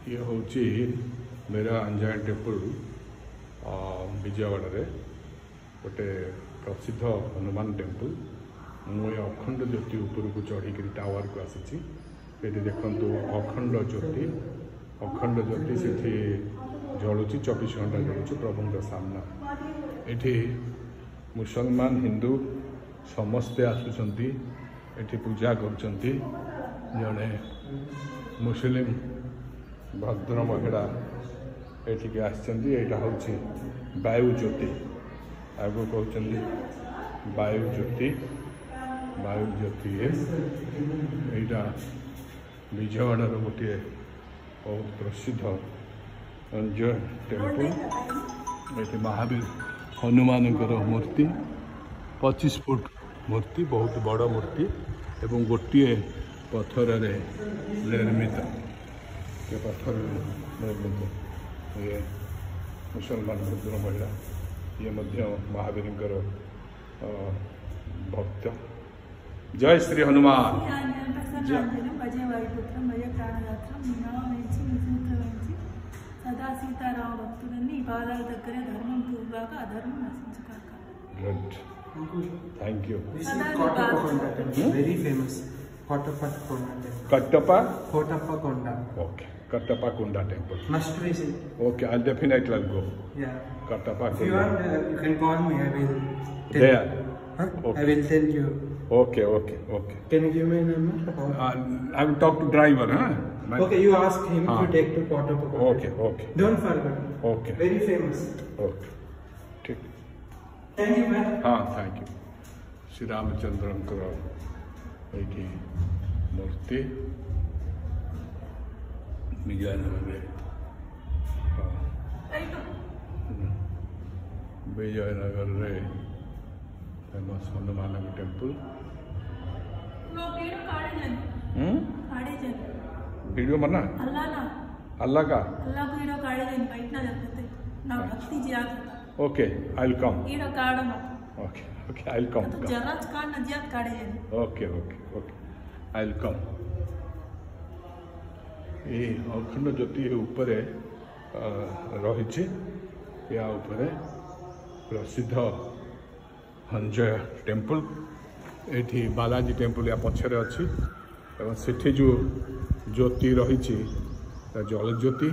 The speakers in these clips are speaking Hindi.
ये हूँ मेरा अंजान टेम्पल विजयवाड़ा गोटे प्रसिद्ध हनुमान टेम्पल मुझे अखंड ज्योति उपर को चढ़ी टावर को आसी देखु अखंड ज्योति से जलुची 24 घंटा जलुची प्रभु सामना ये मुसलमान हिंदू समस्ते आसुंच पूजा करुँच जड़े मुस्लिम भद्र महिला ये आसटा हूँ वायु ज्योति आगे कहते वायु ज्योति यहाँ विजयवाड़ा गोटे बहुत प्रसिद्ध टेम्पल ये महावीर हनुमान मूर्ति 25 फुट मूर्ति बहुत बड़ मूर्ति एवं गोटे पत्थर निर्मित पत्थर निर्मित ये मुसलमान भद्र महिला ये महावीर भक्त। जय श्री हनुमान। सदा सीताराम भक्तुलन्नी बालाल दग्गरे धर्मं पूर्वाक अधर्मं नशिंचकाका। Good. Thank you. This is Kottappa temple, very famous. Kottappa temple. Kottappa Konda. Okay. Kottappa Konda temple. Must visit. Okay, I'll definitely go. Yeah. Kottappa Konda. If you want, you can call me. I will tell there. you. Huh? Okay. I will tell you. Okay. Can you give me a number? I will talk to driver, huh? Okay, you ask him to take to Kottappa Konda. Okay. Don't forget. Okay. Very famous. Okay. ठीक। Thank you, man. हाँ, थैंक यू। श्री रामचंद्र ये मूर्ति Vijayanagar Vijayanagar famous Hanuman temple video मना अल्लाह का okay I will come okay I will come okay I will come ये अखंड ज्योति ऊपर रही या ऊपर प्रसिद्ध हंजय टेम्पल ये बालाजी टेम्पल या पछरे अच्छी एवं सेठी जो ज्योति रही जल ज्योति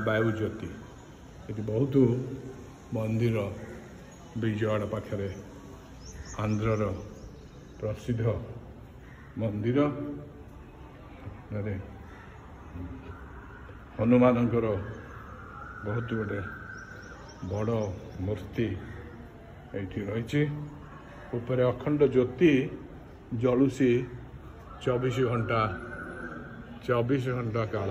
वायु ज्योति ये बहुत मंदिर विजयवाड़ा पाखे आंध्र प्रसिद्ध मंदिर हनुमान बहुत गोटे बड़ मूर्ति ये रही ऊपर अखंड ज्योति जलुसी 24 घंटा काल।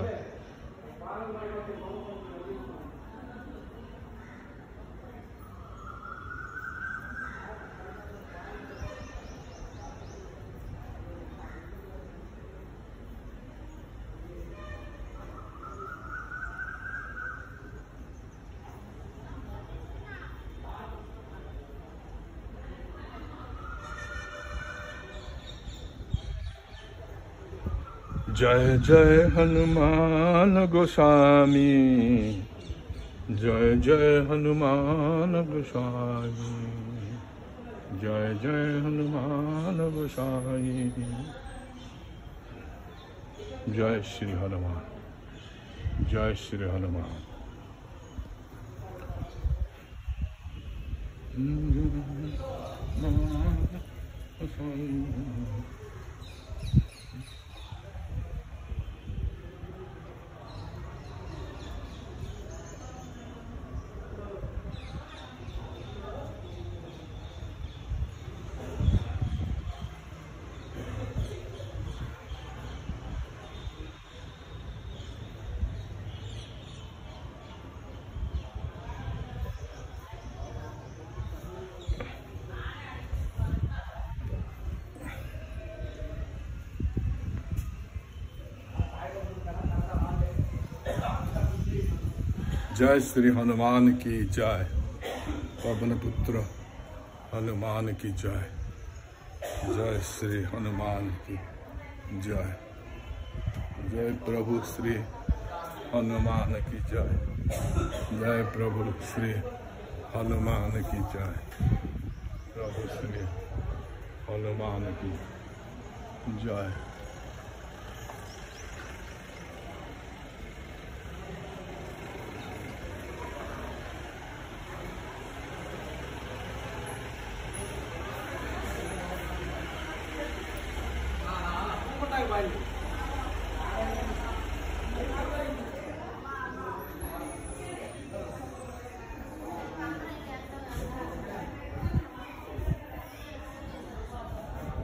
जय जय हनुमान गोस्वामी जय जय हनुमान गोस्वामी जय जय हनुमान गोस्वामी जय श्री हनुमान जय श्री हनुमान। जय श्री हनुमान की जय। पवन पुत्र हनुमान की जय। जय श्री हनुमान की जय। जय प्रभु श्री हनुमान की जय। जय प्रभु श्री हनुमान की जय। प्रभु श्री हनुमान की जय।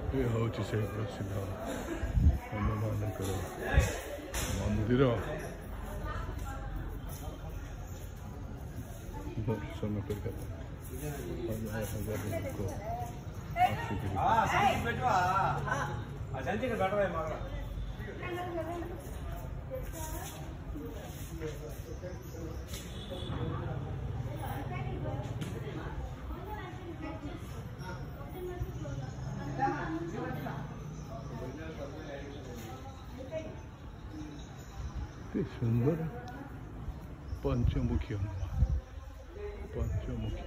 ये होची से प्रसिद्ध हनुमानकर मंदिर दर्शन कर सुंदर पंचमुखी हनुमान। पंचमुखी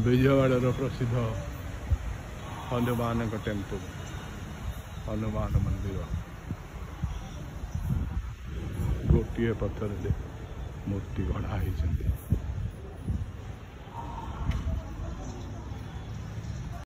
विजयवाड़र प्रसिद्ध हनुमान टेम्पल हनुमान मंदिर गोटे पत्थर मूर्ति गढ़ा होती।